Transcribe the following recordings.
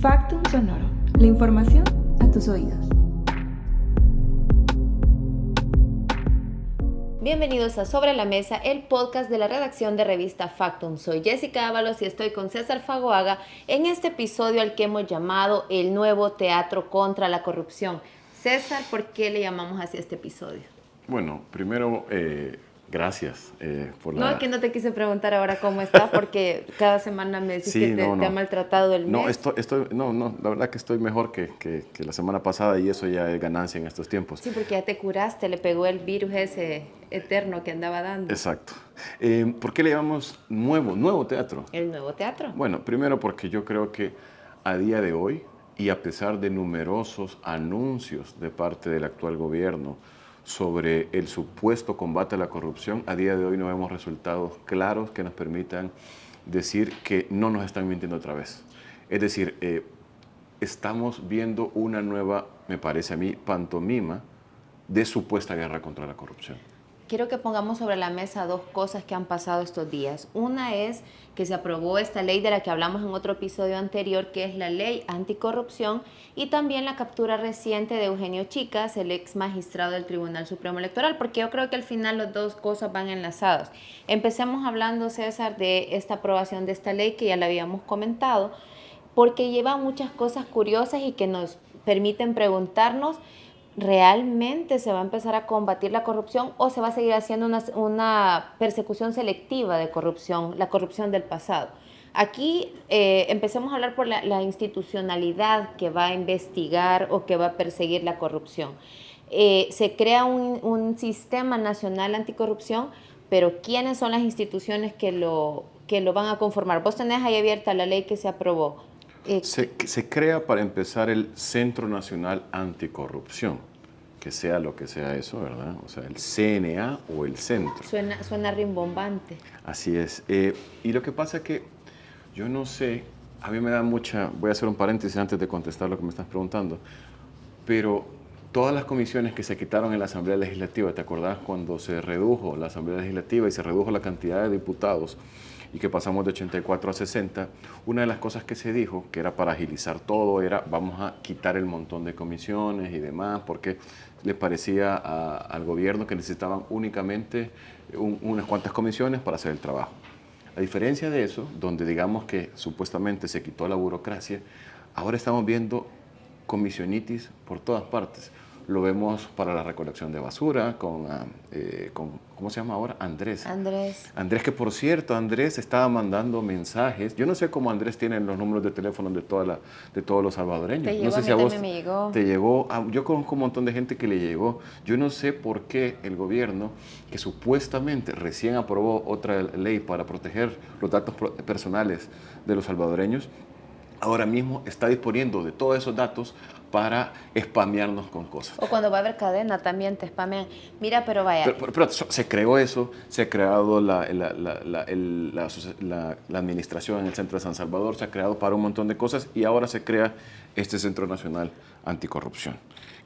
Factum Sonoro. La información a tus oídos. Bienvenidos a Sobre la Mesa, el podcast de la redacción de revista Factum. Soy Jessica Ábalos y estoy con César Fagoaga en este episodio al que hemos llamado El Nuevo Teatro contra la Corrupción. César, ¿por qué le llamamos así a este episodio? Bueno, primero, gracias por la... No, es que no te quise preguntar ahora cómo estás, porque cada semana me decís que te ha maltratado el mes. La verdad que estoy mejor que la semana pasada y eso ya es ganancia en estos tiempos. Sí, porque ya te curaste, le pegó el virus ese eterno que andaba dando. Exacto. ¿Por qué le llamamos nuevo teatro? El Nuevo Teatro. Bueno, primero porque yo creo que a día de hoy, y a pesar de numerosos anuncios de parte del actual gobierno sobre el supuesto combate a la corrupción, a día de hoy no vemos resultados claros que nos permitan decir que no nos están mintiendo otra vez. Es decir, estamos viendo una nueva, me parece a mí, pantomima de supuesta guerra contra la corrupción. Quiero que pongamos sobre la mesa dos cosas que han pasado estos días. Una es que se aprobó esta ley de la que hablamos en otro episodio anterior, que es la ley anticorrupción, y también la captura reciente de Eugenio Chicas, el ex magistrado del Tribunal Supremo Electoral, porque yo creo que al final las dos cosas van enlazadas. Empecemos hablando, César, de esta aprobación de esta ley que ya la habíamos comentado, porque lleva muchas cosas curiosas y que nos permiten preguntarnos: ¿realmente se va a empezar a combatir la corrupción o se va a seguir haciendo una persecución selectiva de corrupción, la corrupción del pasado? Aquí empecemos a hablar por la institucionalidad que va a investigar o que va a perseguir la corrupción. Se crea un sistema nacional anticorrupción, pero ¿quiénes son las instituciones que lo van a conformar? Vos tenés ahí abierta la ley que se aprobó. Se crea, para empezar, el Centro Nacional Anticorrupción, que sea lo que sea eso, ¿verdad? O sea, el CNA o el centro. Suena rimbombante. Así es. Y lo que pasa es que yo no sé, a mí me da mucha, voy a hacer un paréntesis antes de contestar lo que me estás preguntando, pero todas las comisiones que se quitaron en la Asamblea Legislativa, ¿te acordás cuando se redujo la Asamblea Legislativa y se redujo la cantidad de diputados y que pasamos de 84 a 60? Una de las cosas que se dijo, que era para agilizar todo, era vamos a quitar el montón de comisiones y demás, porque le parecía al gobierno que necesitaban únicamente unas cuantas comisiones para hacer el trabajo. A diferencia de eso, donde digamos que supuestamente se quitó la burocracia, ahora estamos viendo comisionitis por todas partes. Lo vemos para la recolección de basura con ¿cómo se llama ahora? Andrés, que por cierto, Andrés estaba mandando mensajes. Yo no sé cómo Andrés tiene los números de teléfono de todos los salvadoreños. No sé si a vos me llegó. Te llegó. Yo conozco un montón de gente que le llegó. Yo no sé por qué el gobierno, que supuestamente recién aprobó otra ley para proteger los datos personales de los salvadoreños, ahora mismo está disponiendo de todos esos datos para spamearnos con cosas. O cuando va a haber cadena también te spamean. Mira, pero vaya. Pero se creó eso, se ha creado la administración en el Centro de San Salvador, se ha creado para un montón de cosas y ahora se crea este Centro Nacional Anticorrupción,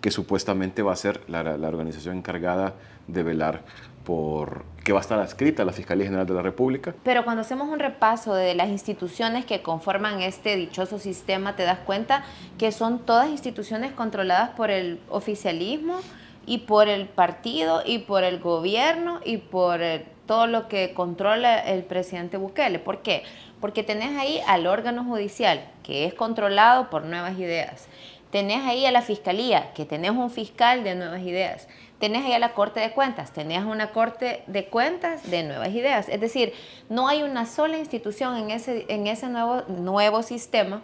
que supuestamente va a ser la organización encargada de velar por que va a estar adscrita a la Fiscalía General de la República. Pero cuando hacemos un repaso de las instituciones que conforman este dichoso sistema, te das cuenta que son todas instituciones controladas por el oficialismo y por el partido y por el gobierno y por todo lo que controla el presidente Bukele. ¿Por qué? Porque tenés ahí al órgano judicial, que es controlado por Nuevas Ideas. Tenés ahí a la Fiscalía, que tenés un fiscal de Nuevas Ideas. Tenés ahí a la Corte de Cuentas, tenés una Corte de Cuentas de Nuevas Ideas. Es decir, no hay una sola institución en ese nuevo sistema,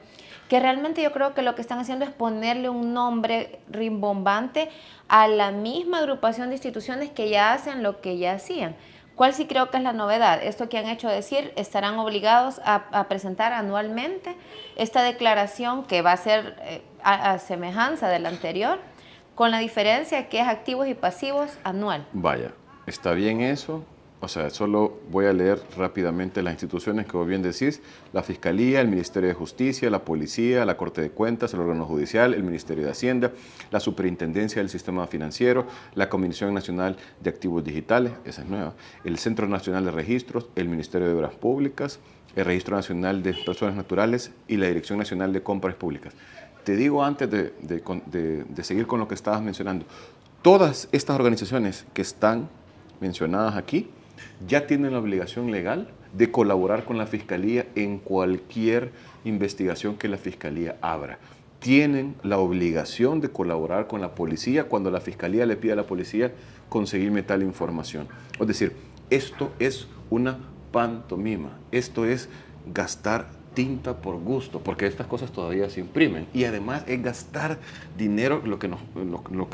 que realmente yo creo que lo que están haciendo es ponerle un nombre rimbombante a la misma agrupación de instituciones que ya hacen lo que ya hacían. ¿Cuál sí creo que es la novedad? Esto que han hecho decir, estarán obligados a presentar anualmente esta declaración que va a ser a semejanza de la anterior, con la diferencia que es activos y pasivos anual. Vaya, está bien eso, O sea, solo voy a leer rápidamente las instituciones que vos bien decís: la Fiscalía, el Ministerio de Justicia, la Policía, la Corte de Cuentas, el órgano judicial, el Ministerio de Hacienda, la Superintendencia del Sistema Financiero, la Comisión Nacional de Activos Digitales, esa es nueva, el Centro Nacional de Registros, el Ministerio de Obras Públicas, el Registro Nacional de Personas Naturales y la Dirección Nacional de Compras Públicas. Te digo antes de seguir con lo que estabas mencionando, todas estas organizaciones que están mencionadas aquí ya tienen la obligación legal de colaborar con la Fiscalía en cualquier investigación que la Fiscalía abra. Tienen la obligación de colaborar con la policía cuando la Fiscalía le pide a la policía conseguirme tal información. Es decir, esto es una pantomima, esto es gastar tinta por gusto, porque estas cosas todavía se imprimen. Y además es gastar dinero, lo que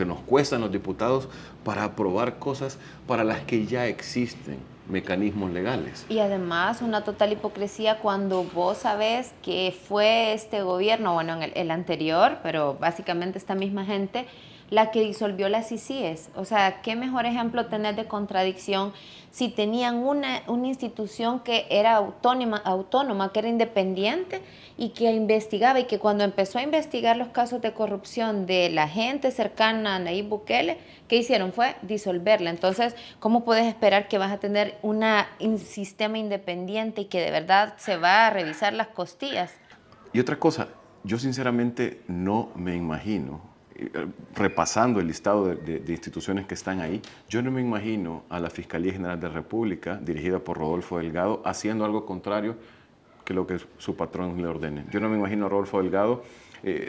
nos cuestan los diputados para aprobar cosas para las que ya existen mecanismos legales. Y además una total hipocresía cuando vos sabés que fue este gobierno, bueno, el anterior, pero básicamente esta misma gente, la que disolvió las CICIES. O sea, ¿qué mejor ejemplo tener de contradicción si tenían una institución que era autónoma, que era independiente y que investigaba, y que cuando empezó a investigar los casos de corrupción de la gente cercana a Nayib Bukele, ¿qué hicieron? Fue disolverla. Entonces, ¿cómo puedes esperar que vas a tener un sistema independiente y que de verdad se va a revisar las costillas? Y otra cosa, yo sinceramente no me imagino, repasando el listado de instituciones que están ahí, yo no me imagino a la Fiscalía General de la República, dirigida por Rodolfo Delgado, haciendo algo contrario que lo que su patrón le ordene. Yo no me imagino a Rodolfo Delgado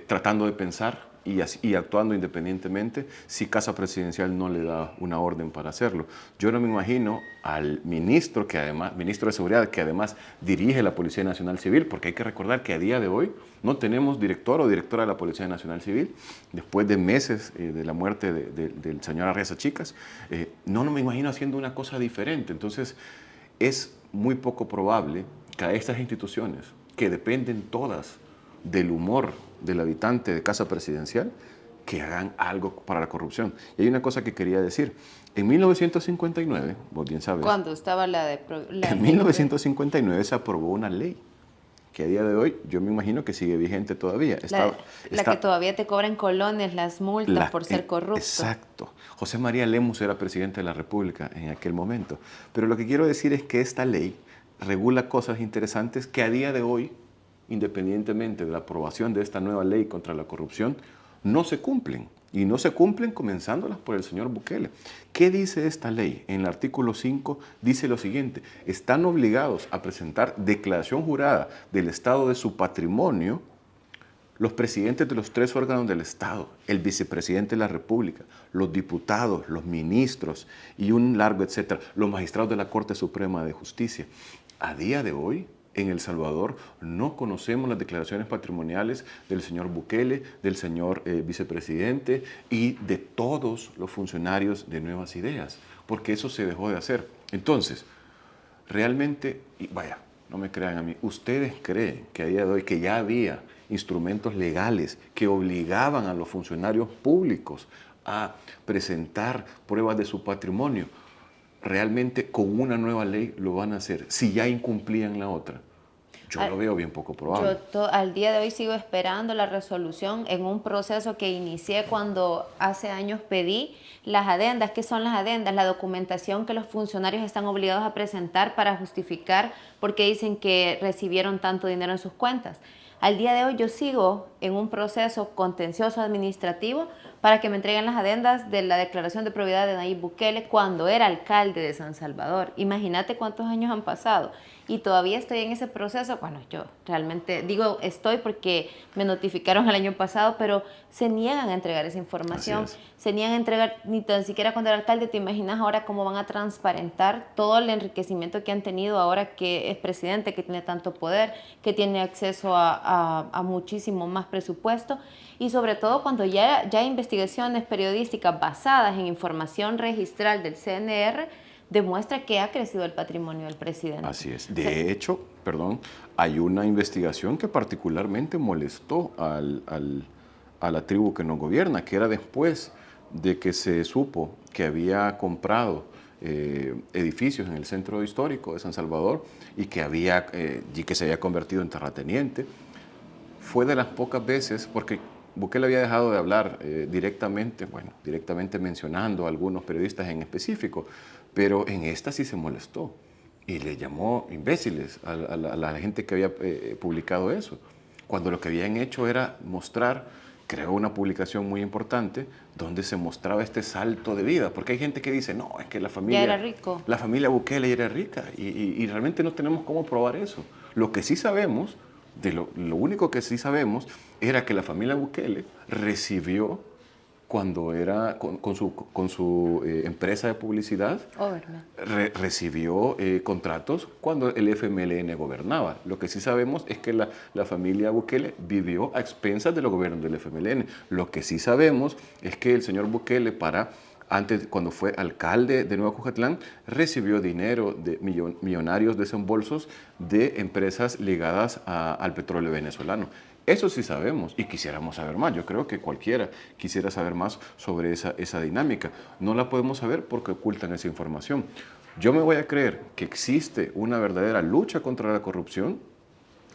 tratando de pensar y actuando independientemente si Casa Presidencial no le da una orden para hacerlo. Yo no me imagino al ministro de Seguridad, que además dirige la Policía Nacional Civil, porque hay que recordar que a día de hoy no tenemos director o directora de la Policía Nacional Civil, después de meses de la muerte del señor Arriaza Chicas. No me imagino haciendo una cosa diferente. Entonces, es muy poco probable que a estas instituciones, que dependen todas del humor del habitante de Casa Presidencial, que hagan algo para la corrupción. Y hay una cosa que quería decir. En 1959, vos bien sabes, Cuando estaba en 1959 se aprobó una ley que a día de hoy yo me imagino que sigue vigente todavía. La que todavía te cobran colones las multas por ser corrupto. Exacto. José María Lemus era presidente de la República en aquel momento. Pero lo que quiero decir es que esta ley regula cosas interesantes que a día de hoy, independientemente de la aprobación de esta nueva ley contra la corrupción, no se cumplen. Y no se cumplen comenzándolas por el señor Bukele. ¿Qué dice esta ley? En el artículo 5 dice lo siguiente: están obligados a presentar declaración jurada del estado de su patrimonio los presidentes de los 3 órganos del Estado, el vicepresidente de la República, los diputados, los ministros y un largo etcétera, los magistrados de la Corte Suprema de Justicia. A día de hoy, en El Salvador, no conocemos las declaraciones patrimoniales del señor Bukele, del señor vicepresidente y de todos los funcionarios de Nuevas Ideas, porque eso se dejó de hacer. Entonces, realmente, y vaya, no me crean a mí, ¿ustedes creen que a día de hoy, que ya había instrumentos legales que obligaban a los funcionarios públicos a presentar pruebas de su patrimonio, realmente con una nueva ley lo van a hacer si ya incumplían la otra? Yo lo veo bien poco probable. Yo al día de hoy sigo esperando la resolución en un proceso que inicié cuando hace años pedí las adendas. ¿Qué son las adendas? La documentación que los funcionarios están obligados a presentar para justificar por qué dicen que recibieron tanto dinero en sus cuentas. Al día de hoy yo sigo en un proceso contencioso administrativo para que me entreguen las adendas de la declaración de probidad de Nayib Bukele cuando era alcalde de San Salvador. Imagínate cuántos años han pasado y todavía estoy en ese proceso. Bueno, yo realmente digo estoy porque me notificaron el año pasado, pero se niegan a entregar esa información. Se niegan a entregar, ni tan siquiera cuando era alcalde. ¿Te imaginas ahora cómo van a transparentar todo el enriquecimiento que han tenido ahora que es presidente, que tiene tanto poder, que tiene acceso a muchísimo más presupuesto? Y sobre todo cuando ya hay investigaciones periodísticas basadas en información registral del CNR, demuestra que ha crecido el patrimonio del presidente. Así es. De hecho, hay una investigación que particularmente molestó a la tribu que nos gobierna, que era después de que se supo que había comprado edificios en el centro histórico de San Salvador y que se había convertido en terrateniente. Fue de las pocas veces, porque Bukele había dejado de hablar directamente mencionando a algunos periodistas en específico, pero en esta sí se molestó y le llamó imbéciles a la gente que había publicado eso, cuando lo que habían hecho era creó una publicación muy importante donde se mostraba este salto de vida, porque hay gente que dice, no, es que la familia... Ya era rico. La familia Bukele ya era rica y realmente no tenemos cómo probar eso. Lo que sí sabemos, lo único que sí sabemos, era que la familia Bukele recibió, cuando era con su empresa de publicidad, recibió contratos cuando el FMLN gobernaba. Lo que sí sabemos es que la familia Bukele vivió a expensas de los gobiernos del FMLN. Lo que sí sabemos es que el señor Bukele, cuando fue alcalde de Nueva Cujatlán, recibió dinero de millonarios desembolsos de empresas ligadas al petróleo venezolano. Eso sí sabemos y quisiéramos saber más. Yo creo que cualquiera quisiera saber más sobre esa dinámica. No la podemos saber porque ocultan esa información. Yo me voy a creer que existe una verdadera lucha contra la corrupción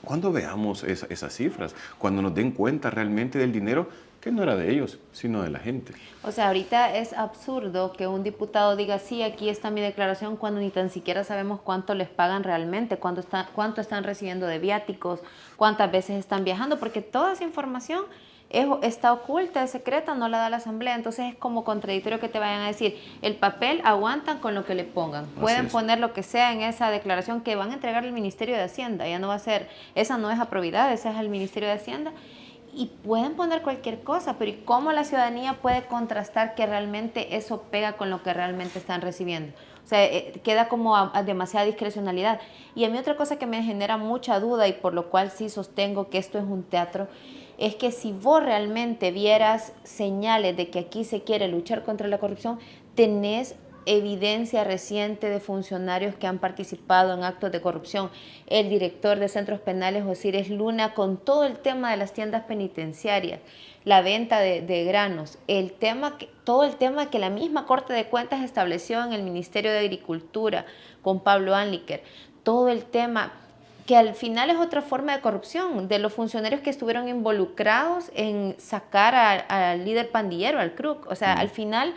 cuando veamos esas cifras, cuando nos den cuenta realmente del dinero que no era de ellos, sino de la gente. O sea, ahorita es absurdo que un diputado diga, sí, aquí está mi declaración, cuando ni tan siquiera sabemos cuánto les pagan realmente, cuánto están recibiendo de viáticos, cuántas veces están viajando, porque toda esa información está oculta, es secreta, no la da la Asamblea. Entonces es como contradictorio que te vayan a decir, el papel aguantan con lo que le pongan. Pueden poner lo que sea en esa declaración que van a entregar al Ministerio de Hacienda. Ya no va a ser, esa no es a probidad, esa es al Ministerio de Hacienda. Y pueden poner cualquier cosa, pero ¿y cómo la ciudadanía puede contrastar que realmente eso pega con lo que realmente están recibiendo? O sea, queda como a demasiada discrecionalidad. Y a mí otra cosa que me genera mucha duda y por lo cual sí sostengo que esto es un teatro, es que si vos realmente vieras señales de que aquí se quiere luchar contra la corrupción, tenés evidencia reciente de funcionarios que han participado en actos de corrupción. El director de centros penales, Osiris Luna, con todo el tema de las tiendas penitenciarias, la venta de granos, todo el tema que la misma Corte de Cuentas estableció en el Ministerio de Agricultura con Pablo Anliker, todo el tema que al final es otra forma de corrupción, de los funcionarios que estuvieron involucrados en sacar al líder pandillero, al Kruk. O sea, al final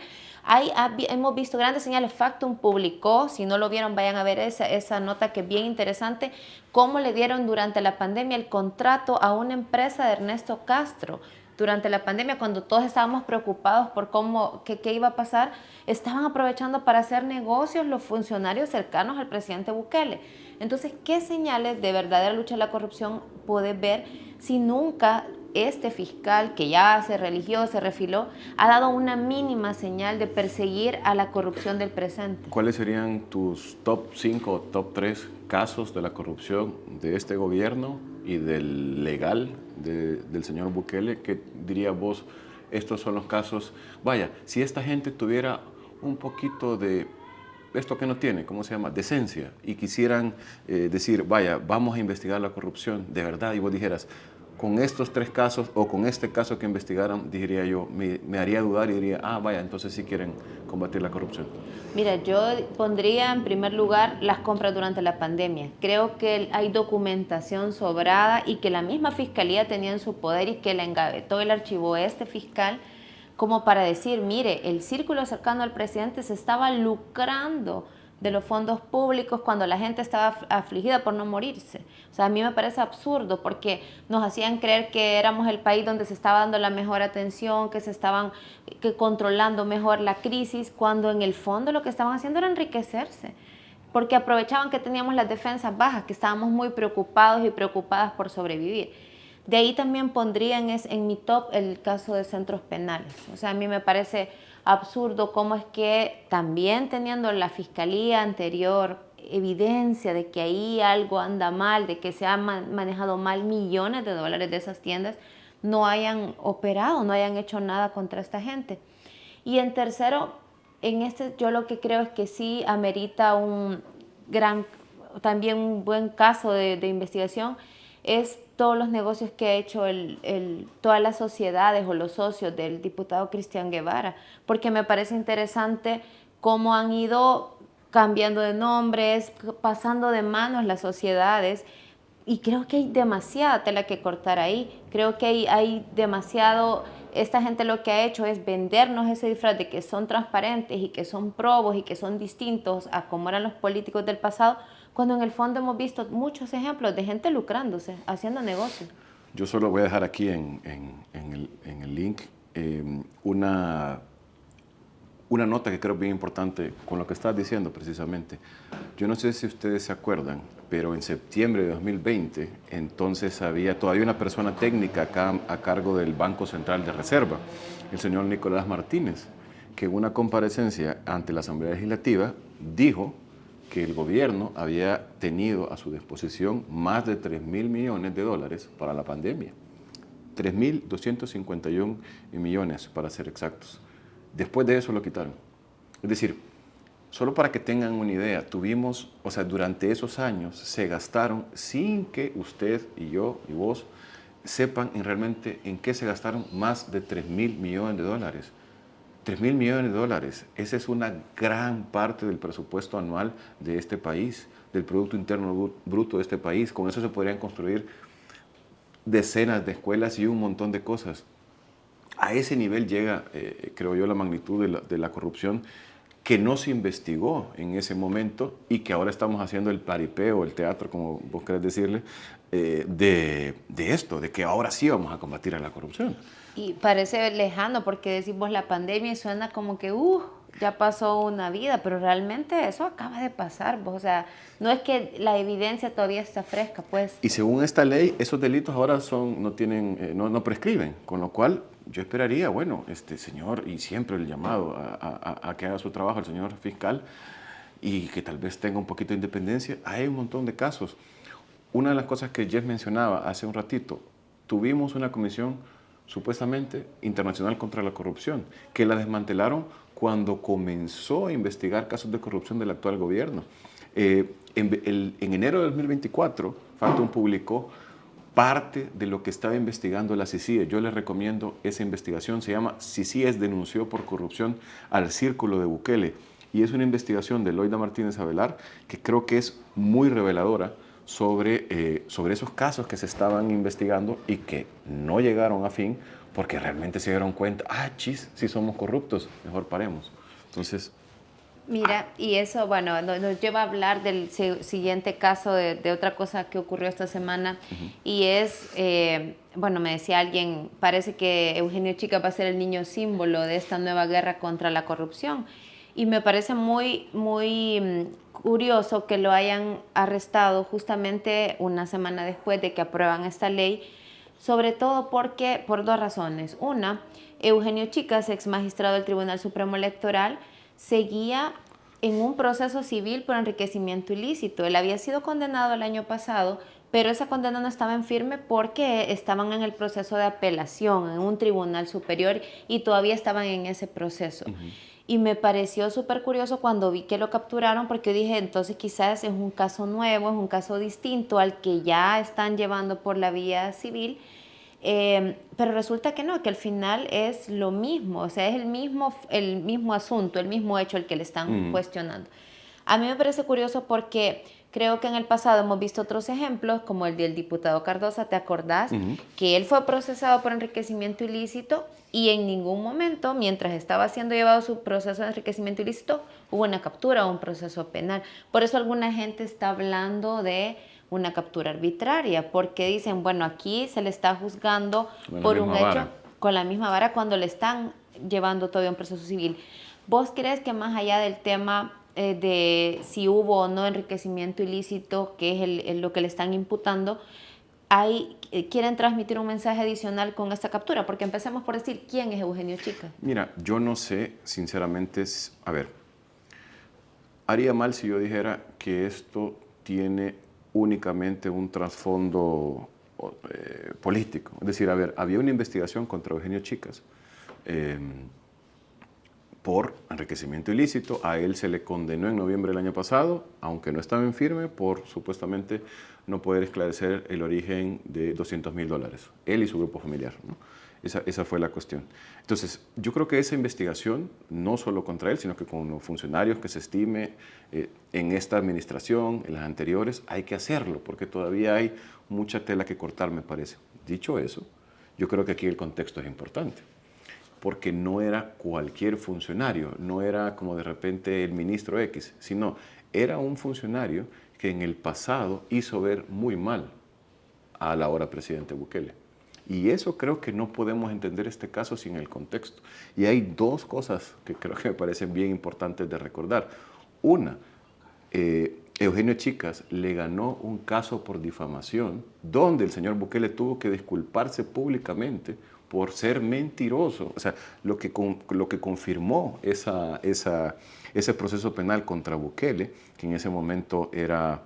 hemos visto grandes señales. Factum publicó, si no lo vieron, vayan a ver esa nota que es bien interesante, cómo le dieron durante la pandemia el contrato a una empresa de Ernesto Castro. Durante la pandemia, cuando todos estábamos preocupados por qué iba a pasar, estaban aprovechando para hacer negocios los funcionarios cercanos al presidente Bukele. Entonces, ¿qué señales de verdadera lucha a la corrupción puedes ver si nunca este fiscal, que ya se religió, se refiló, ha dado una mínima señal de perseguir a la corrupción del presente? ¿Cuáles serían tus top 5 o top 3 casos de la corrupción de este gobierno y del legal del señor Bukele? ¿Qué dirías vos? Estos son los casos. Vaya, si esta gente tuviera un poquito de esto que no tiene, ¿cómo se llama? Decencia, y quisieran decir, vaya, vamos a investigar la corrupción de verdad, y vos dijeras, con estos 3 casos o con este caso que investigaron, diría yo, me haría dudar y diría, vaya, entonces sí quieren combatir la corrupción. Mira, yo pondría en primer lugar las compras durante la pandemia. Creo que hay documentación sobrada y que la misma fiscalía tenía en su poder y que la engavetó y la archivó este fiscal como para decir, mire, el círculo cercano al presidente se estaba lucrando de los fondos públicos cuando la gente estaba afligida por no morirse. O sea, a mí me parece absurdo porque nos hacían creer que éramos el país donde se estaba dando la mejor atención, que controlando mejor la crisis, cuando en el fondo lo que estaban haciendo era enriquecerse, porque aprovechaban que teníamos las defensas bajas, que estábamos muy preocupados y preocupadas por sobrevivir. De ahí también pondría en mi top el caso de centros penales. O sea, a mí me parece absurdo cómo es que también teniendo la fiscalía anterior evidencia de que ahí algo anda mal, de que se han manejado mal millones de dólares de esas tiendas, no hayan operado, no hayan hecho nada contra esta gente. Y en tercero, yo lo que creo es que sí amerita también un buen caso de investigación, es todos los negocios que ha hecho todas las sociedades o los socios del diputado Cristian Guevara, porque me parece interesante cómo han ido cambiando de nombres, pasando de manos las sociedades. Y creo que hay demasiada tela que cortar ahí. Creo que hay demasiado... Esta gente lo que ha hecho es vendernos ese disfraz de que son transparentes y que son probos y que son distintos a cómo eran los políticos del pasado, cuando en el fondo hemos visto muchos ejemplos de gente lucrándose, haciendo negocios. Yo solo voy a dejar aquí en el link una nota que creo bien importante con lo que estás diciendo precisamente. Yo no sé si ustedes se acuerdan, pero en septiembre de 2020, entonces había todavía una persona técnica acá a cargo del Banco Central de Reserva, el señor Nicolás Martínez, que en una comparecencia ante la Asamblea Legislativa dijo que el gobierno había tenido a su disposición más de 3.000 millones de dólares para la pandemia. 3.251 millones, para ser exactos. Después de eso lo quitaron. Es decir, solo para que tengan una idea, tuvimos, o sea, durante esos años se gastaron sin que usted y yo y vos sepan realmente en qué se gastaron más de 3.000 millones de dólares. 3.000 millones de dólares, esa es una gran parte del presupuesto anual de este país, del Producto Interno Bruto de este país. Con eso se podrían construir decenas de escuelas y un montón de cosas. A ese nivel llega, creo yo, la magnitud de la corrupción que no se investigó en ese momento y que ahora estamos haciendo el paripé o el teatro, como vos querés decirle, de esto, de que ahora sí vamos a combatir a la corrupción. Y parece lejano porque decimos la pandemia y suena como que, ya pasó una vida, pero realmente eso acaba de pasar. O sea, no es que la evidencia todavía está fresca, pues. Y según esta ley, esos delitos ahora no prescriben, con lo cual yo esperaría, bueno, señor, y siempre el llamado a que haga su trabajo el señor fiscal y que tal vez tenga un poquito de independencia. Hay un montón de casos. Una de las cosas que Jeff mencionaba hace un ratito, tuvimos una comisión supuestamente internacional contra la corrupción, que la desmantelaron cuando comenzó a investigar casos de corrupción del actual gobierno. En enero de 2024, Factum publicó parte de lo que estaba investigando la CICIE. Yo les recomiendo esa investigación, se llama CICIES denunció por corrupción al círculo de Bukele, y es una investigación de Loida Martínez Avelar que creo que es muy reveladora sobre esos casos que se estaban investigando y que no llegaron a fin porque realmente se dieron cuenta, si somos corruptos, mejor paremos. Entonces... Mira, y eso, bueno, nos lleva a hablar del siguiente caso de otra cosa que ocurrió esta semana, y es, bueno, me decía alguien, parece que Eugenio Chica va a ser el niño símbolo de esta nueva guerra contra la corrupción, y me parece muy, muy curioso que lo hayan arrestado justamente una semana después de que aprueban esta ley, sobre todo porque, por dos razones. Una, Eugenio Chicas, ex magistrado del Tribunal Supremo Electoral, seguía en un proceso civil por enriquecimiento ilícito. Él había sido condenado el año pasado, pero esa condena no estaba en firme porque estaban en el proceso de apelación en un tribunal superior y todavía estaban en ese proceso. Y me pareció súper curioso cuando vi que lo capturaron, porque dije, entonces quizás es un caso nuevo, es un caso distinto al que ya están llevando por la vía civil. Pero resulta que no, que al final es lo mismo, o sea, es el mismo asunto, el mismo hecho el que le están cuestionando. A mí me parece curioso porque creo que en el pasado hemos visto otros ejemplos, como el del diputado Cardosa, ¿te acordás? Que él fue procesado por enriquecimiento ilícito y en ningún momento, mientras estaba siendo llevado su proceso de enriquecimiento ilícito, hubo una captura o un proceso penal. Por eso alguna gente está hablando de una captura arbitraria, porque dicen, bueno, aquí se le está juzgando por un hecho con la misma vara cuando le están llevando todavía un proceso civil. ¿Vos crees que más allá del tema de si hubo o no enriquecimiento ilícito, que es lo que le están imputando, quieren transmitir un mensaje adicional con esta captura? Porque empecemos por decir, ¿quién es Eugenio Chica? Mira, yo no sé, sinceramente, a ver, haría mal si yo dijera que esto tiene únicamente un trasfondo político. Es decir, a ver, había una investigación contra Eugenio Chicas por enriquecimiento ilícito. A él se le condenó en noviembre del año pasado, aunque no estaba en firme, por supuestamente no poder esclarecer el origen de $200.000, él y su grupo familiar, ¿no? Esa fue la cuestión. Entonces, yo creo que esa investigación, no solo contra él, sino que con los funcionarios que se estime en esta administración, en las anteriores, hay que hacerlo, porque todavía hay mucha tela que cortar, me parece. Dicho eso, yo creo que aquí el contexto es importante, porque no era cualquier funcionario, no era como de repente el ministro X, sino era un funcionario que en el pasado hizo ver muy mal al ahora presidente Bukele. Y eso creo que no podemos entender este caso sin el contexto. Y hay dos cosas que creo que me parecen bien importantes de recordar. Una, Eugenio Chicas le ganó un caso por difamación donde el señor Bukele tuvo que disculparse públicamente por ser mentiroso. O sea, lo que confirmó ese proceso penal contra Bukele, que en ese momento era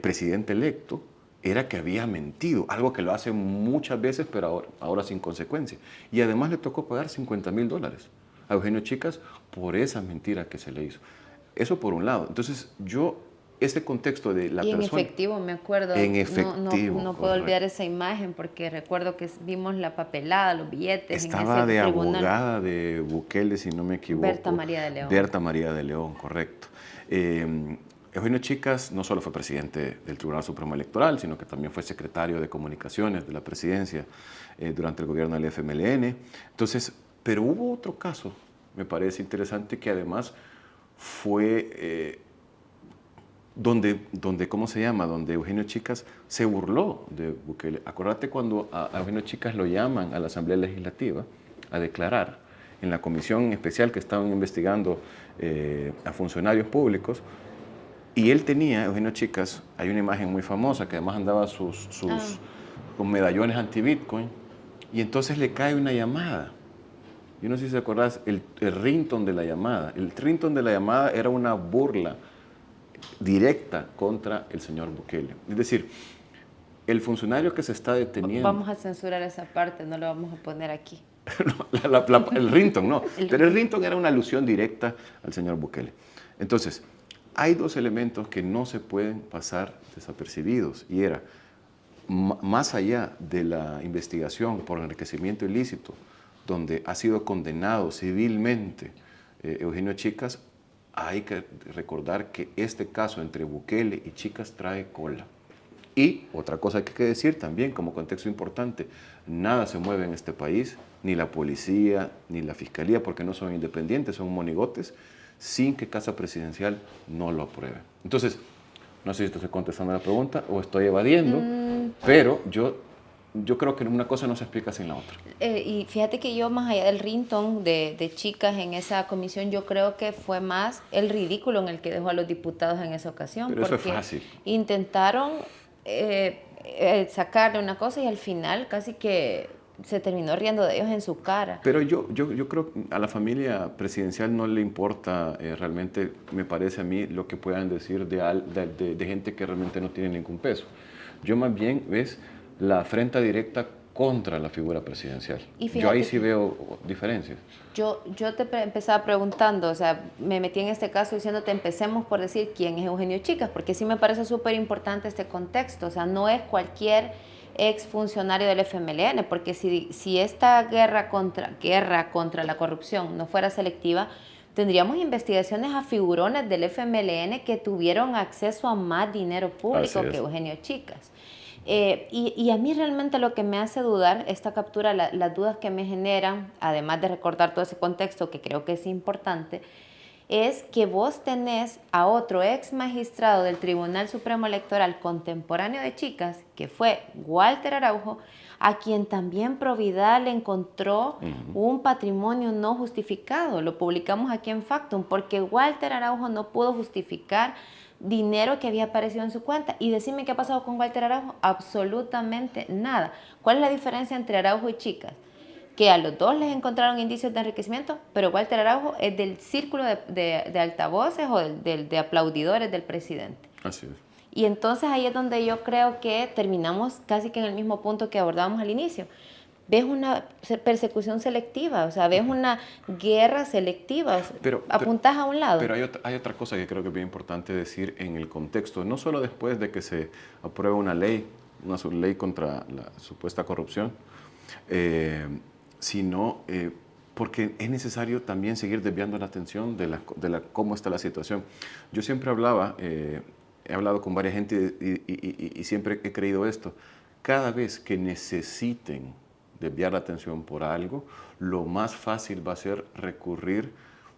presidente electo, era que había mentido, algo que lo hace muchas veces, pero ahora sin consecuencia. Y además le tocó pagar $50,000 a Eugenio Chicas por esa mentira que se le hizo. Eso por un lado. Entonces, este contexto de la persona... Y en efectivo, me acuerdo. En efectivo, no puedo olvidar esa imagen porque recuerdo que vimos la papelada, los billetes. Estaba en ese de tribunal. Abogada de Bukele, si no me equivoco. Berta María de León. Berta María de León, correcto. Eugenio Chicas no solo fue presidente del Tribunal Supremo Electoral, sino que también fue secretario de Comunicaciones de la presidencia durante el gobierno del FMLN. Entonces, pero hubo otro caso, me parece interesante, que además fue donde ¿cómo se llama? Donde Eugenio Chicas se burló de Bukele. Acuérdate cuando a Eugenio Chicas lo llaman a la Asamblea Legislativa a declarar en la comisión especial que estaban investigando a funcionarios públicos. Y él tenía, Eugenio Chicas, hay una imagen muy famosa que además andaba con medallones anti-Bitcoin, y entonces le cae una llamada. Yo no sé si te acordás, el ringtone de la llamada. El ringtone de la llamada era una burla directa contra el señor Bukele. Es decir, el funcionario que se está deteniendo... Vamos a censurar esa parte, no lo vamos a poner aquí. El ringtone, no. Pero el ringtone era una alusión directa al señor Bukele. Entonces, hay dos elementos que no se pueden pasar desapercibidos, y era, más allá de la investigación por enriquecimiento ilícito, donde ha sido condenado civilmente Eugenio Chicas, hay que recordar que este caso entre Bukele y Chicas trae cola. Y otra cosa que hay que decir también como contexto importante, nada se mueve en este país, ni la policía, ni la fiscalía, porque no son independientes, son monigotes, sin que Casa Presidencial no lo apruebe. Entonces, no sé si estoy contestando la pregunta o estoy evadiendo, pero yo creo que una cosa no se explica sin la otra. Y fíjate que yo, más allá del ringtone de Chicas en esa comisión, yo creo que fue más el ridículo en el que dejó a los diputados en esa ocasión. Pero eso es porque fácil. Intentaron sacarle una cosa y al final casi que se terminó riendo de ellos en su cara. Pero yo creo que a la familia presidencial no le importa realmente, me parece a mí, lo que puedan decir de gente que realmente no tiene ningún peso. Yo más bien ves la afrenta directa contra la figura presidencial. Yo ahí sí veo diferencias. Yo te empezaba preguntando, o sea, me metí en este caso diciéndote, empecemos por decir quién es Eugenio Chicas, porque sí me parece súper importante este contexto, o sea, no es cualquier ex funcionario del FMLN, porque si esta guerra contra la corrupción no fuera selectiva, tendríamos investigaciones a figurones del FMLN que tuvieron acceso a más dinero público que Eugenio Chicas. Y a mí realmente lo que me hace dudar esta captura, las dudas que me generan, además de recordar todo ese contexto que creo que es importante, es que vos tenés a otro ex magistrado del Tribunal Supremo Electoral contemporáneo de Chicas, que fue Walter Araujo, a quien también Providal encontró un patrimonio no justificado. Lo publicamos aquí en Factum, porque Walter Araujo no pudo justificar dinero que había aparecido en su cuenta. Y decime qué ha pasado con Walter Araujo. Absolutamente nada. ¿Cuál es la diferencia entre Araujo y Chicas? Que a los dos les encontraron indicios de enriquecimiento, pero Walter Araujo es del círculo de altavoces o de aplaudidores del presidente. Así es. Y entonces ahí es donde yo creo que terminamos casi que en el mismo punto que abordábamos al inicio. Ves una persecución selectiva, o sea, ves una guerra selectiva, o sea, apuntás a un lado. Pero hay otra cosa que creo que es bien importante decir en el contexto, no solo después de que se apruebe una ley contra la supuesta corrupción, sino porque es necesario también seguir desviando la atención de cómo está la situación. Yo siempre he hablado con varias gente y siempre he creído esto. Cada vez que necesiten desviar la atención por algo, lo más fácil va a ser recurrir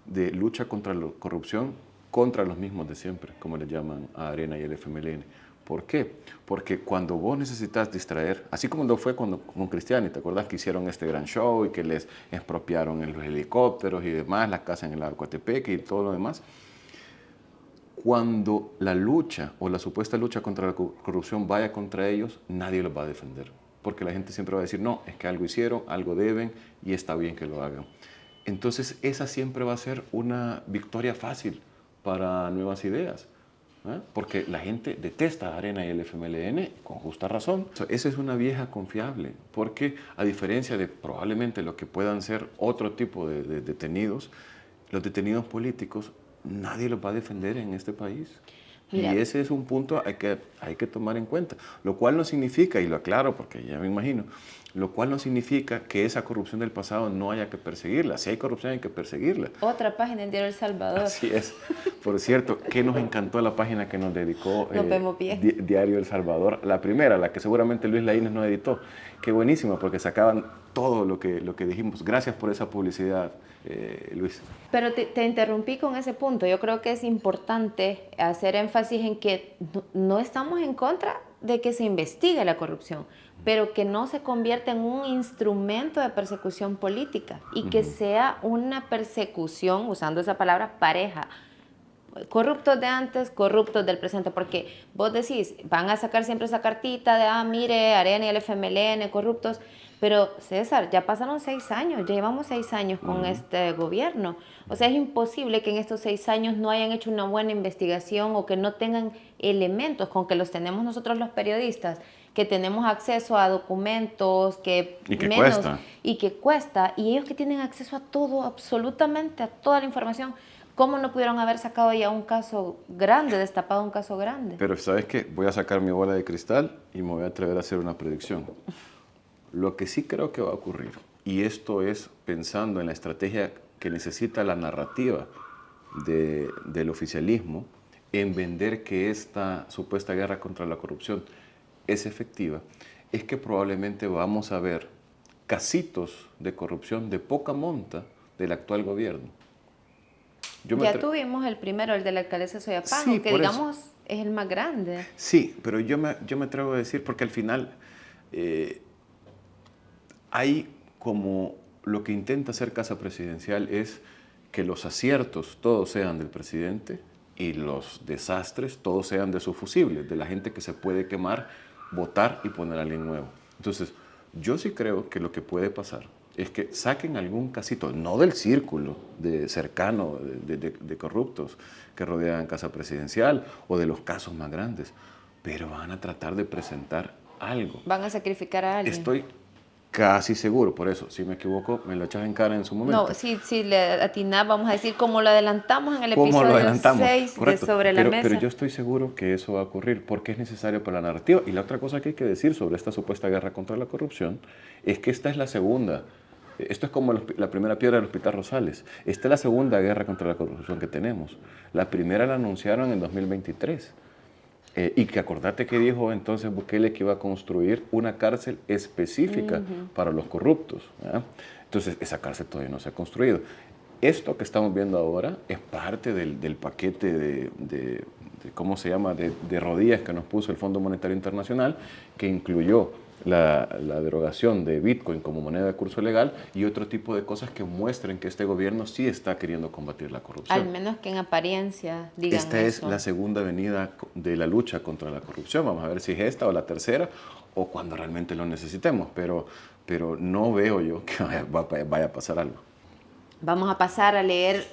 de lucha contra la corrupción contra los mismos de siempre, como le llaman a Arena y el FMLN. ¿Por qué? Porque cuando vos necesitas distraer, así como lo fue con Cristiani, ¿te acuerdas que hicieron este gran show y que les expropiaron los helicópteros y demás, las casas en el lago Coatepeque y todo lo demás? Cuando la lucha o la supuesta lucha contra la corrupción vaya contra ellos, nadie los va a defender. Porque la gente siempre va a decir, no, es que algo hicieron, algo deben y está bien que lo hagan. Entonces, esa siempre va a ser una victoria fácil para nuevas ideas. Porque la gente detesta a Arena y el FMLN con justa razón. Esa es una vieja confiable, porque a diferencia de probablemente lo que puedan ser otro tipo de detenidos, los detenidos políticos, nadie los va a defender en este país. Mira. Y ese es un punto que hay que tomar en cuenta, lo cual no significa, y lo aclaro porque ya me imagino, lo cual no significa que esa corrupción del pasado no haya que perseguirla. Si hay corrupción hay que perseguirla. Otra página en Diario El Salvador. Así es. Por cierto, que nos encantó la página que nos dedicó Diario El Salvador. La primera, la que seguramente Luis Laínez no editó. Qué buenísima, porque sacaban todo lo que dijimos. Gracias por esa publicidad, Luis. Pero te interrumpí con ese punto. Yo creo que es importante hacer énfasis en que no estamos en contra de que se investigue la corrupción, pero que no se convierta en un instrumento de persecución política y que sea una persecución, usando esa palabra, pareja. Corruptos de antes, corruptos del presente, porque vos decís, van a sacar siempre esa cartita de, mire, Arena y el FMLN, corruptos, pero César, ya pasaron 6 años, ya llevamos 6 años con este gobierno. O sea, es imposible que en estos 6 años no hayan hecho una buena investigación o que no tengan elementos con que los tenemos nosotros los periodistas, que tenemos acceso a documentos y que cuesta, y ellos que tienen acceso a todo, absolutamente a toda la información. ¿Cómo no pudieron haber sacado ya un caso grande, destapado un caso grande? Pero ¿sabes qué? Voy a sacar mi bola de cristal y me voy a atrever a hacer una predicción. Lo que sí creo que va a ocurrir, y esto es pensando en la estrategia que necesita la narrativa del oficialismo, en vender que esta supuesta guerra contra la corrupción es efectiva, es que probablemente vamos a ver casitos de corrupción de poca monta del actual gobierno. Ya tuvimos el primero, el de la alcaldesa Soyapango, sí, que digamos es el más grande. Sí, pero yo me atrevo a decir, porque al final hay como lo que intenta hacer Casa Presidencial es que los aciertos todos sean del presidente y los desastres todos sean de sus fusibles, de la gente que se puede quemar, votar y poner a alguien nuevo. Entonces, yo sí creo que lo que puede pasar es que saquen algún casito, no del círculo cercano de corruptos que rodean Casa Presidencial o de los casos más grandes, pero van a tratar de presentar algo. Van a sacrificar a alguien. Estoy casi seguro, por eso, si me equivoco, me lo echas en cara en su momento. No, si le atinás, vamos a decir, como lo adelantamos en el episodio 6 de Sobre la Mesa. Pero yo estoy seguro que eso va a ocurrir, porque es necesario para la narrativa. Y la otra cosa que hay que decir sobre esta supuesta guerra contra la corrupción es que esta es la segunda. Esto es como la primera piedra del Hospital Rosales. Esta es la segunda guerra contra la corrupción que tenemos. La primera la anunciaron en 2023. Y que acordate que dijo entonces Bukele que iba a construir una cárcel específica para los corruptos, ¿verdad? Entonces esa cárcel todavía no se ha construido. Esto que estamos viendo ahora es parte del paquete de ¿cómo se llama?, de rodillas que nos puso el Fondo Monetario Internacional, que incluyó la derogación de Bitcoin como moneda de curso legal y otro tipo de cosas que muestren que este gobierno sí está queriendo combatir la corrupción. Al menos que en apariencia digan Esta eso. Es la segunda avenida de la lucha contra la corrupción. Vamos a ver si es esta o la tercera o cuando realmente lo necesitemos, pero no veo yo que vaya a pasar algo. Vamos a pasar a leer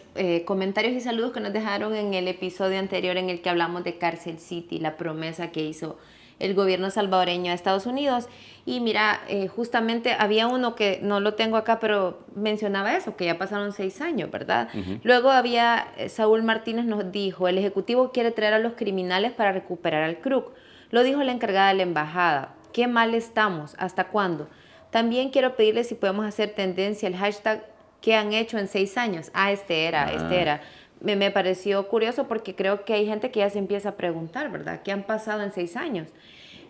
comentarios y saludos que nos dejaron en el episodio anterior en el que hablamos de Cárcel City, la promesa que hizo el gobierno salvadoreño a Estados Unidos. Y mira, justamente había uno que no lo tengo acá, pero mencionaba eso, que ya pasaron 6 años, ¿verdad? Luego había, Saúl Martínez nos dijo, el Ejecutivo quiere traer a los criminales para recuperar al CRUC. Lo dijo la encargada de la embajada. ¿Qué mal estamos? ¿Hasta cuándo? También quiero pedirles si podemos hacer tendencia el hashtag ¿qué han hecho en 6 años? Este era. Me pareció curioso porque creo que hay gente que ya se empieza a preguntar, ¿verdad? ¿Qué han pasado en 6 años?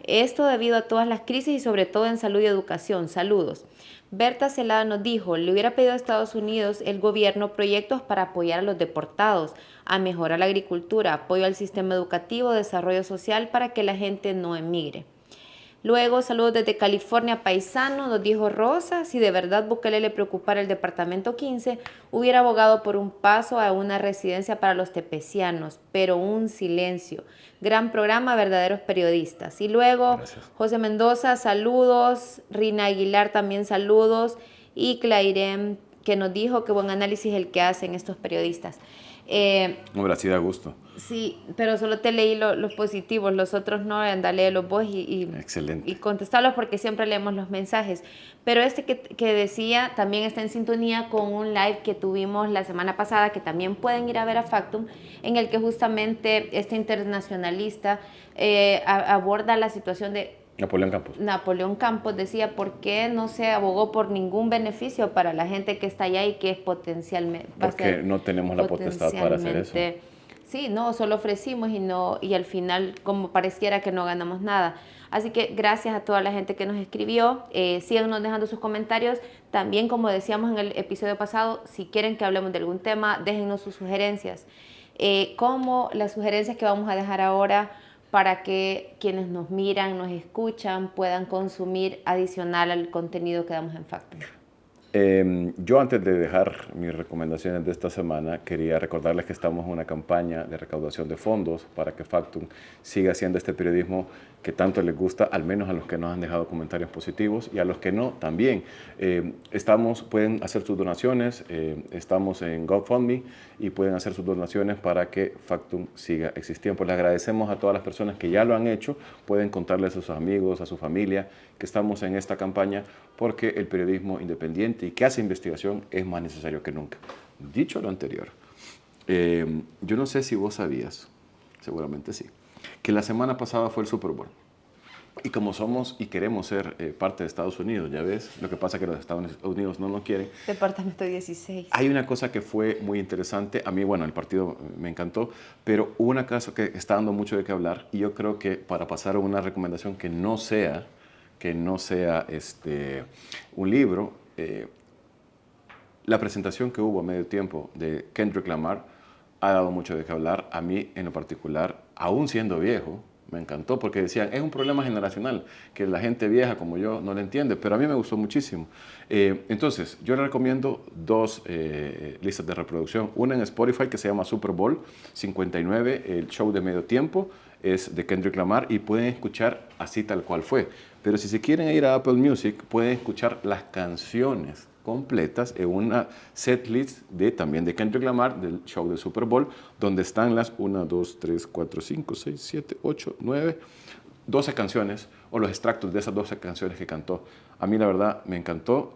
Esto debido a todas las crisis y sobre todo en salud y educación. Saludos. Berta Celada nos dijo, le hubiera pedido a Estados Unidos el gobierno proyectos para apoyar a los deportados, a mejorar la agricultura, apoyo al sistema educativo, desarrollo social para que la gente no emigre. Luego, saludos desde California, paisano, nos dijo Rosa, si de verdad Bukele le preocupara el departamento 15, hubiera abogado por un paso a una residencia para los tepecianos, pero un silencio. Gran programa, verdaderos periodistas. Y luego, gracias. José Mendoza, saludos, Rina Aguilar también saludos, y Clairem, que nos dijo que buen análisis el que hacen estos periodistas. Hombre, así da gusto. Sí, pero solo te leí los positivos, los otros no, anda, léelos vos Excelente. Y contestarlos porque siempre leemos los mensajes. Pero este que decía también está en sintonía con un live que tuvimos la semana pasada, que también pueden ir a ver a Factum, en el que justamente este internacionalista aborda la situación de Napoleón Campos decía, ¿por qué no se abogó por ningún beneficio para la gente que está allá y que es potencialmente... Porque no tenemos la potestad para hacer eso. Sí, no, solo ofrecimos y al final como pareciera que no ganamos nada. Así que gracias a toda la gente que nos escribió. Síganos dejando sus comentarios. También, como decíamos en el episodio pasado, si quieren que hablemos de algún tema, déjennos sus sugerencias. Como las sugerencias que vamos a dejar ahora para que quienes nos miran, nos escuchan, puedan consumir adicional al contenido que damos en Factum. Yo antes de dejar mis recomendaciones de esta semana, quería recordarles que estamos en una campaña de recaudación de fondos para que Factum siga haciendo este periodismo que tanto les gusta, al menos a los que nos han dejado comentarios positivos y a los que no también. Pueden hacer sus donaciones, estamos en GoFundMe y pueden hacer sus donaciones para que Factum siga existiendo. Pues les agradecemos a todas las personas que ya lo han hecho, pueden contarles a sus amigos, a su familia que estamos en esta campaña porque el periodismo independiente y que hace investigación es más necesario que nunca. Dicho lo anterior, yo no sé si vos sabías, seguramente sí, que la semana pasada fue el Super Bowl. Y como somos y queremos ser parte de Estados Unidos, ya ves, lo que pasa es que los Estados Unidos no nos quieren. Departamento 16. Hay una cosa que fue muy interesante. A mí, bueno, el partido me encantó, pero hubo una cosa que está dando mucho de qué hablar y yo creo que para pasar a una recomendación que no sea un libro, la presentación que hubo a medio tiempo de Kendrick Lamar ha dado mucho de qué hablar. A mí en lo particular, aún siendo viejo, me encantó porque decían, es un problema generacional, que la gente vieja como yo no lo entiende, pero a mí me gustó muchísimo. Entonces, yo le recomiendo 2 listas de reproducción. Una en Spotify que se llama Super Bowl 59, el show de medio tiempo, es de Kendrick Lamar y pueden escuchar así tal cual fue. Pero si se quieren ir a Apple Music, pueden escuchar las canciones completas en una setlist también de Kendrick Lamar del show de Super Bowl, donde están las 1, 2, 3, 4, 5, 6, 7, 8, 9, 12 canciones o los extractos de esas 12 canciones que cantó. A mí la verdad me encantó.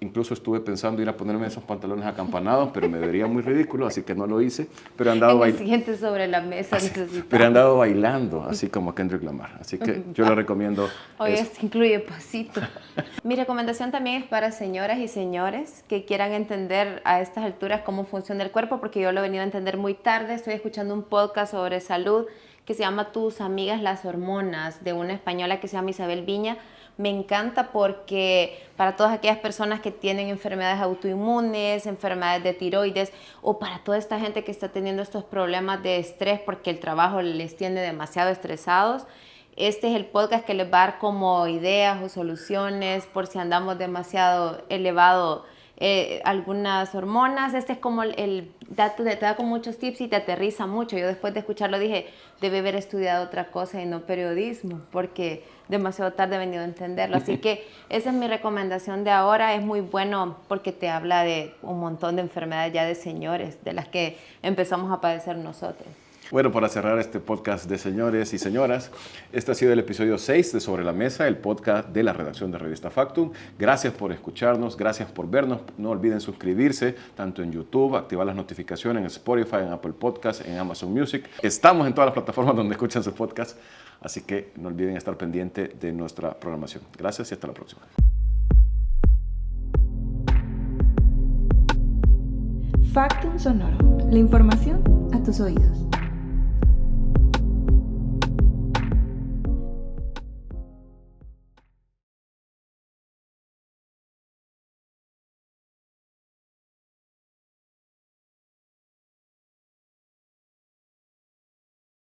Incluso estuve pensando ir a ponerme esos pantalones acampanados, pero me vería muy ridículo, así que no lo hice. Pero he andado siguiente sobre la mesa pero he andado bailando, así como Kendrick Lamar. Así que yo le recomiendo. Hoy esto incluye pasito. Mi recomendación también es para señoras y señores que quieran entender a estas alturas cómo funciona el cuerpo, porque yo lo he venido a entender muy tarde. Estoy escuchando un podcast sobre salud que se llama Tus amigas las hormonas, de una española que se llama Isabel Viña. Me encanta porque para todas aquellas personas que tienen enfermedades autoinmunes, enfermedades de tiroides, o para toda esta gente que está teniendo estos problemas de estrés porque el trabajo les tiene demasiado estresados, este es el podcast que les va a dar como ideas o soluciones por si andamos demasiado elevado algunas hormonas. Este es como el dato, te da con muchos tips y te aterriza mucho. Yo después de escucharlo dije, debe haber estudiado otra cosa y no periodismo, porque demasiado tarde he venido a entenderlo. Así que esa es mi recomendación de ahora. Es muy bueno porque te habla de un montón de enfermedades ya de señores, de las que empezamos a padecer nosotros. Bueno, para cerrar este podcast de señores y señoras, este ha sido el episodio 6 de Sobre la Mesa, el podcast de la redacción de Revista Factum. Gracias por escucharnos, gracias por vernos. No olviden suscribirse tanto en YouTube, activar las notificaciones en Spotify, en Apple Podcasts, en Amazon Music. Estamos en todas las plataformas donde escuchan sus podcasts, así que no olviden estar pendiente de nuestra programación. Gracias y hasta la próxima. Factum Sonoro. La información a tus oídos.